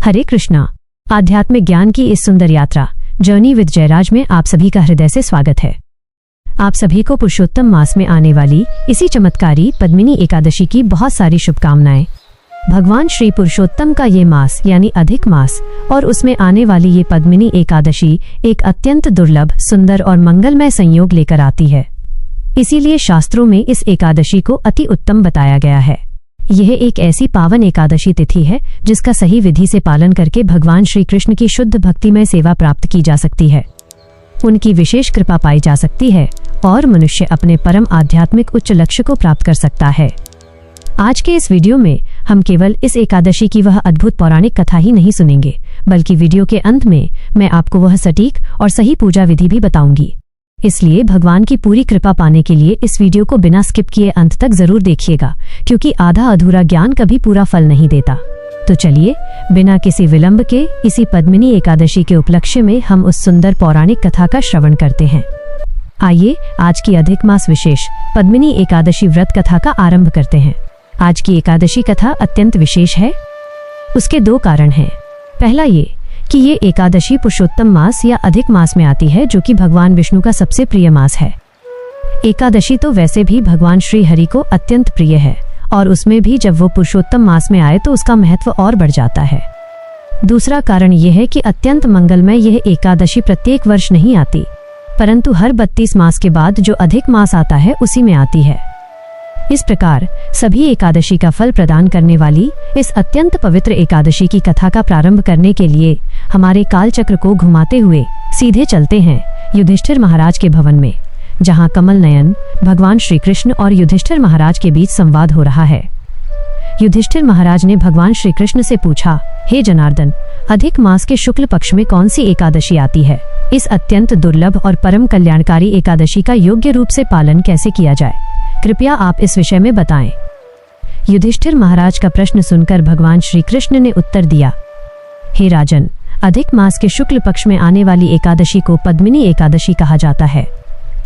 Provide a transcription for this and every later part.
हरे कृष्णा। आध्यात्मिक ज्ञान की इस सुंदर यात्रा जर्नी विद जयराज में आप सभी का हृदय से स्वागत है। आप सभी को पुरुषोत्तम मास में आने वाली इसी चमत्कारी पद्मिनी एकादशी की बहुत सारी शुभकामनाएं। भगवान श्री पुरुषोत्तम का ये मास यानी अधिक मास और उसमें आने वाली ये पद्मिनी एकादशी एक अत्यंत दुर्लभ, सुंदर और मंगलमय संयोग लेकर आती है। इसीलिए शास्त्रों में इस एकादशी को अति उत्तम बताया गया है। यह एक ऐसी पावन एकादशी तिथि है जिसका सही विधि से पालन करके भगवान श्री कृष्ण की शुद्ध भक्तिमय सेवा प्राप्त की जा सकती है, उनकी विशेष कृपा पाई जा सकती है और मनुष्य अपने परम आध्यात्मिक उच्च लक्ष्य को प्राप्त कर सकता है। आज के इस वीडियो में हम केवल इस एकादशी की वह अद्भुत पौराणिक कथा ही नहीं सुनेंगे, बल्कि वीडियो के अंत में मैं आपको वह सटीक और सही पूजा विधि भी बताऊंगी। इसलिए भगवान की पूरी कृपा पाने के लिए इस वीडियो को बिना स्किप किए अंत तक जरूर देखिएगा, क्योंकि आधा अधूरा ज्ञान कभी पूरा फल नहीं देता। तो चलिए बिना किसी विलंब के इसी पद्मिनी एकादशी के उपलक्ष्य में हम उस सुंदर पौराणिक कथा का श्रवण करते हैं। आइए आज की अधिक मास विशेष पद्मिनी एकादशी व्रत कथा का आरंभ करते हैं। आज की एकादशी कथा अत्यंत विशेष है। उसके दो कारण हैं। पहला ये कि ये एकादशी पुरुषोत्तम मास या अधिक मास में आती है, जो कि भगवान विष्णु का सबसे प्रिय मास है। एकादशी तो वैसे भी भगवान श्री हरि को अत्यंत प्रिय है और उसमें भी जब वो पुरुषोत्तम मास में आए तो उसका महत्व और बढ़ जाता है। दूसरा कारण यह है कि अत्यंत मंगलमय यह एकादशी प्रत्येक वर्ष नहीं आती, परंतु हर 32 मास के बाद जो अधिक मास आता है उसी में आती है। इस प्रकार सभी एकादशी का फल प्रदान करने वाली इस अत्यंत पवित्र एकादशी की कथा का प्रारंभ करने के लिए हमारे कालचक्र को घुमाते हुए सीधे चलते हैं युधिष्ठिर महाराज के भवन में, जहां कमल नयन भगवान श्री कृष्ण और युधिष्ठिर महाराज के बीच संवाद हो रहा है। युधिष्ठिर महाराज ने भगवान श्री कृष्ण से पूछा, हे जनार्दन, अधिक मास के शुक्ल पक्ष में कौन सी एकादशी आती है? इस अत्यंत दुर्लभ और परम कल्याणकारी एकादशी का योग्य रूप से पालन कैसे किया जाए? कृपया आप इस विषय में बताएं। युधिष्ठिर महाराज का प्रश्न सुनकर भगवान श्री कृष्ण ने उत्तर दिया, हे राजन, अधिक मास के शुक्ल पक्ष में आने वाली एकादशी को पद्मिनी एकादशी कहा जाता है।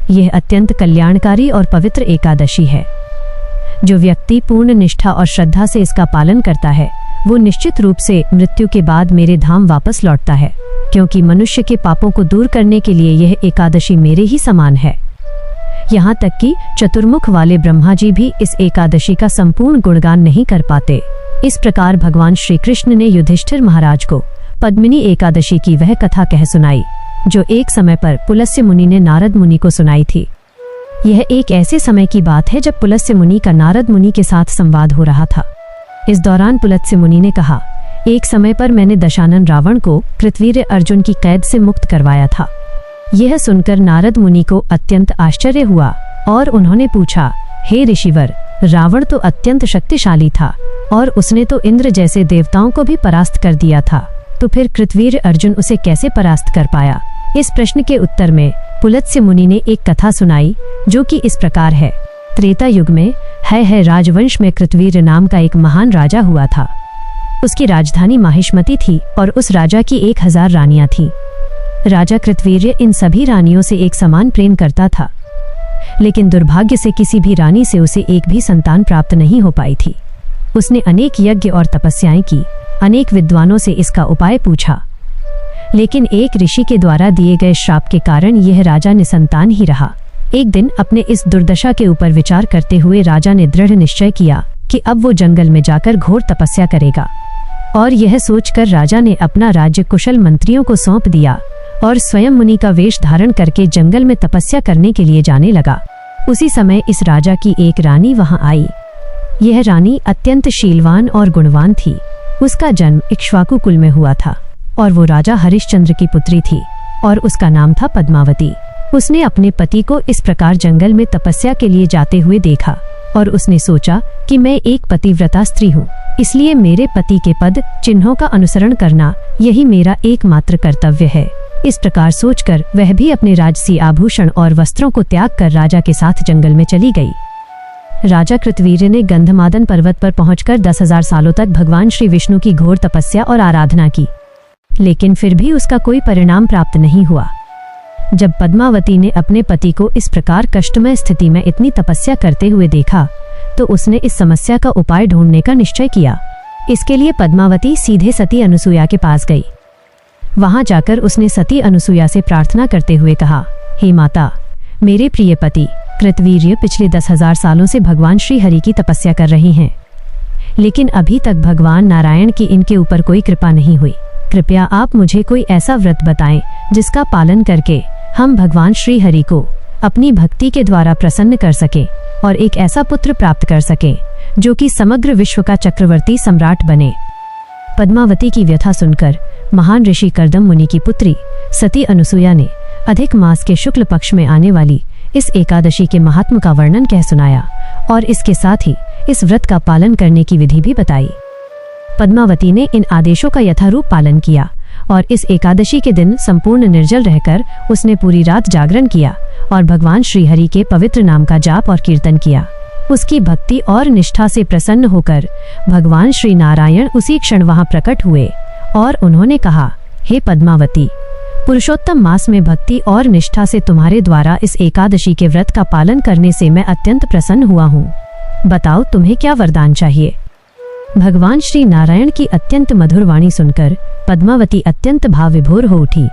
यह अत्यंत कल्याणकारी और पवित्र एकादशी है। जो व्यक्ति पूर्ण निष्ठा और श्रद्धा से इसका पालन करता है वो निश्चित रूप से मृत्यु के बाद मेरे धाम वापस लौटता है, क्योंकि मनुष्य के पापों को दूर करने के लिए यह एकादशी मेरे ही समान है। यहाँ तक कि चतुर्मुख वाले ब्रह्मा जी भी इस एकादशी का संपूर्ण गुणगान नहीं कर पाते। इस प्रकार भगवान श्री कृष्ण ने युधिष्ठिर महाराज को पद्मिनी एकादशी की वह कथा कह सुनाई जो एक समय पर पुलस्त्य मुनि ने नारद मुनि को सुनाई थी। यह एक ऐसे समय की बात है जब पुलस्त्य मुनि का नारद मुनि के साथ संवाद हो रहा था। इस दौरान पुलस्त्य मुनि ने कहा, एक समय पर मैंने दशानन रावण को कृतवीर्य अर्जुन की कैद से मुक्त करवाया था। यह सुनकर नारद मुनि को अत्यंत आश्चर्य हुआ और उन्होंने पूछा, हे ऋषिवर, रावण तो अत्यंत शक्तिशाली था और उसने तो इंद्र जैसे देवताओं को भी परास्त कर दिया था, तो फिर कृतवीर्य अर्जुन उसे कैसे परास्त कर पाया? इस प्रश्न के उत्तर में पुलस्त्य मुनि ने एक कथा सुनाई जो कि इस प्रकार है। त्रेता युग में है राजवंश में कृतवीर्य नाम का एक महान राजा हुआ था। उसकी राजधानी माहिष्मती थी और उस राजा की 1000 रानियां थीं। राजा कृतवीर्य इन सभी रानियों से एक समान प्रेम करता था, लेकिन दुर्भाग्य से किसी भी रानी से उसे एक भी संतान प्राप्त नहीं हो पाई थी। उसने अनेक यज्ञ और तपस्याएं की, अनेक विद्वानों से इसका उपाय पूछा, लेकिन एक ऋषि के द्वारा दिए गए श्राप के कारण यह राजा निसंतान ही रहा। एक दिन अपने इस दुर्दशा के ऊपर विचार करते हुए राजा ने दृढ़ निश्चय किया कि अब वो जंगल में जाकर घोर तपस्या करेगा, और यह सोचकर राजा ने अपना राज्य कुशल मंत्रियों को सौंप दिया और स्वयं मुनि का वेश धारण करके जंगल में तपस्या करने के लिए जाने लगा। उसी समय इस राजा की एक रानी वहां आई। यह रानी अत्यंत शीलवान और गुणवान थी। उसका जन्म इक्ष्वाकु कुल में हुआ था और वो राजा हरिश्चंद्र की पुत्री थी और उसका नाम था पद्मावती। उसने अपने पति को इस प्रकार जंगल में तपस्या के लिए जाते हुए देखा और उसने सोचा कि मैं एक पतिव्रता स्त्री हूँ, इसलिए मेरे पति के पद चिन्हों का अनुसरण करना यही मेरा एकमात्र कर्तव्य है। इस प्रकार सोचकर वह भी अपने राजसी आभूषण और वस्त्रों को त्याग कर राजा के साथ जंगल में चली गई। राजा कृतवीर्य ने गंधमादन पर्वत पर पहुंचकर 10,000 सालों तक भगवान श्री विष्णु की घोर तपस्या और आराधना की, लेकिन फिर भी उसका कोई परिणाम प्राप्त नहीं हुआ। जब पद्मावती ने अपने पति को इस प्रकार कष्टमय स्थिति में इतनी तपस्या करते हुए देखा तो उसने इस समस्या का उपाय ढूंढने का निश्चय किया। इसके लिए पद्मावती सीधे सती अनुसुईया के पास गई। वहां जाकर उसने सती अनुसुईया से प्रार्थना करते हुए कहा, हे माता, मेरे प्रिय पति कृतवीर्य पिछले 10,000 सालों से भगवान श्री हरि की तपस्या कर रही हैं, लेकिन अभी तक भगवान नारायण की इनके ऊपर कोई कृपा नहीं हुई। कृपया आप मुझे कोई ऐसा व्रत बताएं जिसका पालन करके हम भगवान श्री हरि को अपनी भक्ति के द्वारा प्रसन्न कर सकें और एक ऐसा पुत्र प्राप्त कर सकें जो कि समग्र विश्व का चक्रवर्ती सम्राट बने। पद्मावती की व्यथा सुनकर महान ऋषि कर्दम मुनि की पुत्री सती अनुसुईया ने अधिक मास के शुक्ल पक्ष में आने वाली इस एकादशी के महात्म का वर्णन कह सुनाया और इसके साथ ही इस व्रत का पालन करने की विधि भी बताई। पद्मावती ने इन आदेशों का यथारूप पालन किया और इस एकादशी के दिन संपूर्ण निर्जल रहकर उसने पूरी रात जागरण किया और भगवान श्री हरि के पवित्र नाम का जाप और कीर्तन किया। उसकी भक्ति और निष्ठा से प्रसन्न होकर भगवान श्री नारायण उसी क्षण वहां प्रकट हुए और उन्होंने कहा, हे पद्मावती, पुरुषोत्तम मास में भक्ति और निष्ठा से तुम्हारे द्वारा इस एकादशी के व्रत का पालन करने से मैं अत्यंत प्रसन्न हुआ हूँ। बताओ तुम्हें क्या वरदान चाहिए। भगवान श्री नारायण की अत्यंत मधुर वाणी सुनकर पद्मावती अत्यंत भाव विभोर हो उठी।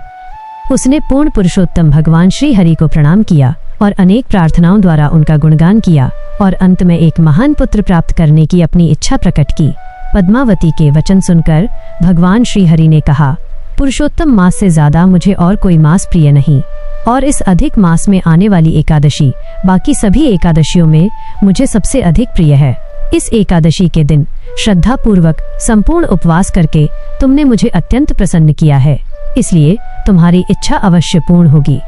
उसने पूर्ण पुरुषोत्तम भगवान श्री हरि को प्रणाम किया और अनेक प्रार्थनाओं द्वारा उनका गुणगान किया और अंत में एक महान पुत्र प्राप्त करने की अपनी इच्छा प्रकट की। पद्मावती के वचन सुनकर भगवान श्री हरि ने कहा, पुरुषोत्तम मास से ज्यादा मुझे और कोई मास प्रिय नहीं और इस अधिक मास में आने वाली एकादशी बाकी सभी एकादशियों में मुझे सबसे अधिक प्रिय है। इस एकादशी के दिन श्रद्धा पूर्वक संपूर्ण उपवास करके तुमने मुझे अत्यंत प्रसन्न किया है, इसलिए तुम्हारी इच्छा अवश्य पूर्ण होगी।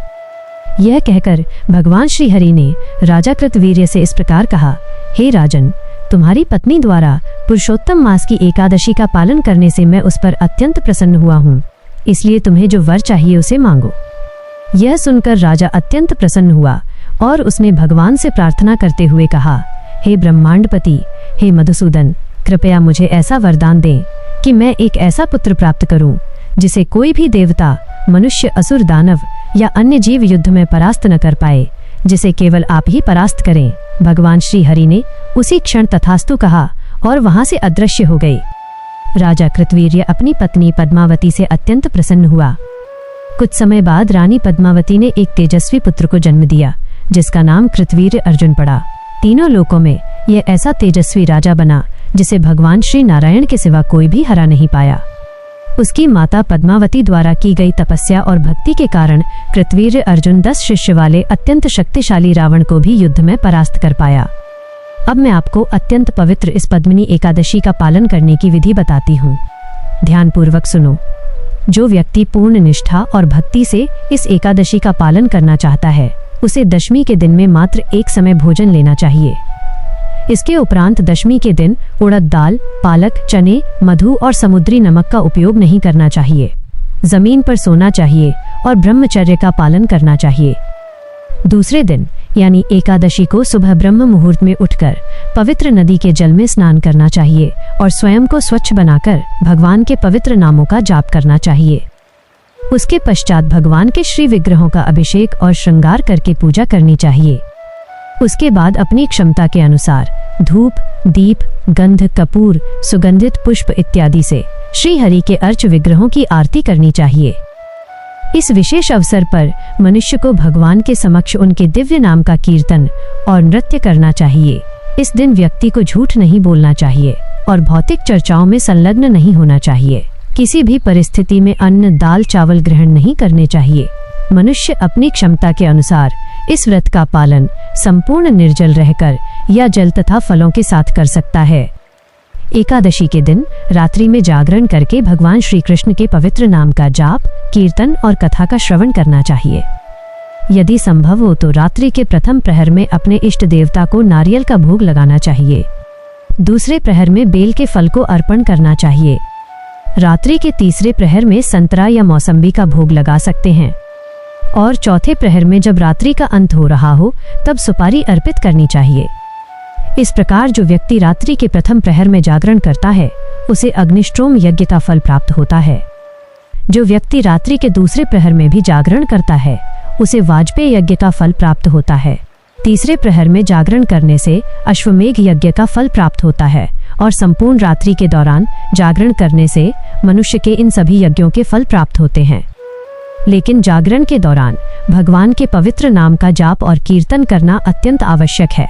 यह कहकर भगवान श्री हरि ने राजा कृतवीर्य से इस प्रकार कहा, हे राजन, तुम्हारी पत्नी द्वारा पुरुषोत्तम मास की एकादशी का पालन करने से मैं उस पर अत्यंत प्रसन्न हुआ हूँ, इसलिए तुम्हें जो वर चाहिए उसे मांगो। यह सुनकर राजा अत्यंत प्रसन्न हुआ और उसने भगवान से प्रार्थना करते हुए कहा, हे ब्रह्मांडपति, हे मधुसूदन, कृपया मुझे ऐसा वरदान दें कि मैं एक ऐसा पुत्र प्राप्त करूं जिसे कोई भी देवता, मनुष्य, असुर, दानव या अन्य जीव युद्ध में परास्त न कर पाए, जिसे केवल आप ही परास्त करें। भगवान श्री हरि ने उसी क्षण तथास्तु कहा और वहां से अदृश्य हो गए। राजा कृतवीर्य अपनी पत्नी पद्मावती से अत्यंत प्रसन्न हुआ। कुछ समय बाद रानी पद्मावती ने एक तेजस्वी पुत्र को जन्म दिया जिसका नाम कृतवीर्य अर्जुन पड़ा। तीनों लोकों में यह ऐसा तेजस्वी राजा बना जिसे भगवान श्री नारायण के सिवा कोई भी हरा नहीं पाया। उसकी माता पद्मावती द्वारा की गई तपस्या और भक्ति के कारण कृतवीर्य अर्जुन 10 शिष्य वाले अत्यंत शक्तिशाली रावण को भी युद्ध में परास्त कर पाया। अब मैं आपको अत्यंत पवित्र इस पद्मिनी एकादशी का पालन करने की विधि बताती हूँ। ध्यानपूर्वक सुनो। जो व्यक्ति पूर्ण निष्ठा और भक्ति से इस एकादशी का पालन करना चाहता है, उसे दशमी के दिन में मात्र एक समय भोजन लेना चाहिए। इसके उपरांत दशमी के दिन उड़द दाल, पालक, चने, मधु और समुद्री नमक का उपयोग नहीं करना चाहिए। जमीन पर सोना चाहिए और ब्रह्मचर्य का पालन करना चाहिए। दूसरे दिन यानी एकादशी को सुबह ब्रह्म मुहूर्त में उठकर पवित्र नदी के जल में स्नान करना चाहिए और स्वयं को स्वच्छ बनाकर भगवान के पवित्र नामों का जाप करना चाहिए। उसके पश्चात भगवान के श्री विग्रहों का अभिषेक और श्रृंगार करके पूजा करनी चाहिए। उसके बाद अपनी क्षमता के अनुसार धूप, दीप, गंध, कपूर, सुगंधित पुष्प इत्यादि से श्री हरि के अर्च विग्रहों की आरती करनी चाहिए। इस विशेष अवसर पर मनुष्य को भगवान के समक्ष उनके दिव्य नाम का कीर्तन और नृत्य करना चाहिए। इस दिन व्यक्ति को झूठ नहीं बोलना चाहिए और भौतिक चर्चाओं में संलग्न नहीं होना चाहिए। किसी भी परिस्थिति में अन्न, दाल, चावल ग्रहण नहीं करने चाहिए। मनुष्य अपनी क्षमता के अनुसार इस व्रत का पालन संपूर्ण निर्जल रहकर या जल तथा फलों के साथ कर सकता है। एकादशी के दिन रात्रि में जागरण करके भगवान श्री कृष्ण के पवित्र नाम का जाप, कीर्तन और कथा का श्रवण करना चाहिए। यदि संभव हो तो रात्रि के प्रथम प्रहर में अपने इष्ट देवता को नारियल का भोग लगाना चाहिए। दूसरे प्रहर में बेल के फल को अर्पण करना चाहिए। रात्रि के तीसरे प्रहर में संतरा या मौसम्बी का भोग लगा सकते हैं और चौथे प्रहर में जब रात्रि का अंत हो रहा हो तब सुपारी अर्पित करनी चाहिए। इस प्रकार जो व्यक्ति रात्रि के प्रथम प्रहर में जागरण करता है उसे अग्निष्टोम यज्ञ का फल प्राप्त होता है। जो व्यक्ति रात्रि के दूसरे प्रहर में भी जागरण करता है उसे वाजपेय यज्ञ का फल प्राप्त होता है। तीसरे प्रहर में जागरण करने से अश्वमेघ यज्ञ का फल प्राप्त होता है और संपूर्ण रात्रि के दौरान जागरण करने से मनुष्य के इन सभी यज्ञों के फल प्राप्त होते हैं। लेकिन जागरण के दौरान भगवान के पवित्र नाम का जाप और कीर्तन करना अत्यंत आवश्यक है।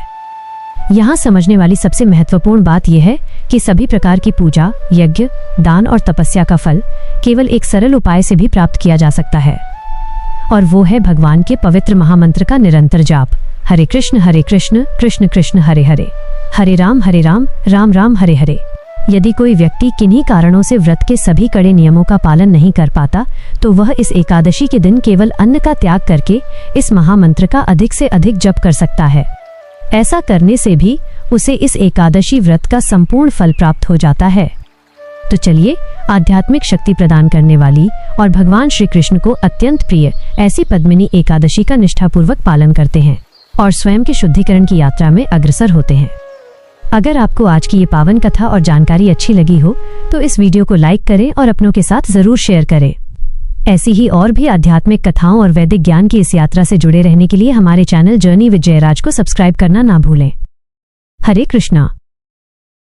यहाँ समझने वाली सबसे महत्वपूर्ण बात यह है कि सभी प्रकार की पूजा, यज्ञ, दान और तपस्या का फल केवल एक सरल उपाय से भी प्राप्त किया जा सकता है, और वो है भगवान के पवित्र महामंत्र का निरंतर जाप। हरे कृष्ण कृष्ण कृष्ण हरे हरे, हरे राम राम राम हरे हरे। यदि कोई व्यक्ति किन्हीं कारणों से व्रत के सभी कड़े नियमों का पालन नहीं कर पाता, तो वह इस एकादशी के दिन केवल अन्न का त्याग करके इस महामंत्र का अधिक से अधिक जप कर सकता है। ऐसा करने से भी उसे इस एकादशी व्रत का संपूर्ण फल प्राप्त हो जाता है। तो चलिए आध्यात्मिक शक्ति प्रदान करने वाली और भगवान श्री कृष्ण को अत्यंत प्रिय ऐसी पद्मिनी एकादशी का निष्ठापूर्वक पालन करते हैं और स्वयं के शुद्धिकरण की यात्रा में अग्रसर होते हैं। अगर आपको आज की ये पावन कथा और जानकारी अच्छी लगी हो तो इस वीडियो को लाइक करें और अपनों के साथ जरूर शेयर करें। ऐसी ही और भी आध्यात्मिक कथाओं और वैदिक ज्ञान की इस यात्रा से जुड़े रहने के लिए हमारे चैनल जर्नी विद जयराज को सब्सक्राइब करना ना भूलें। हरे कृष्णा।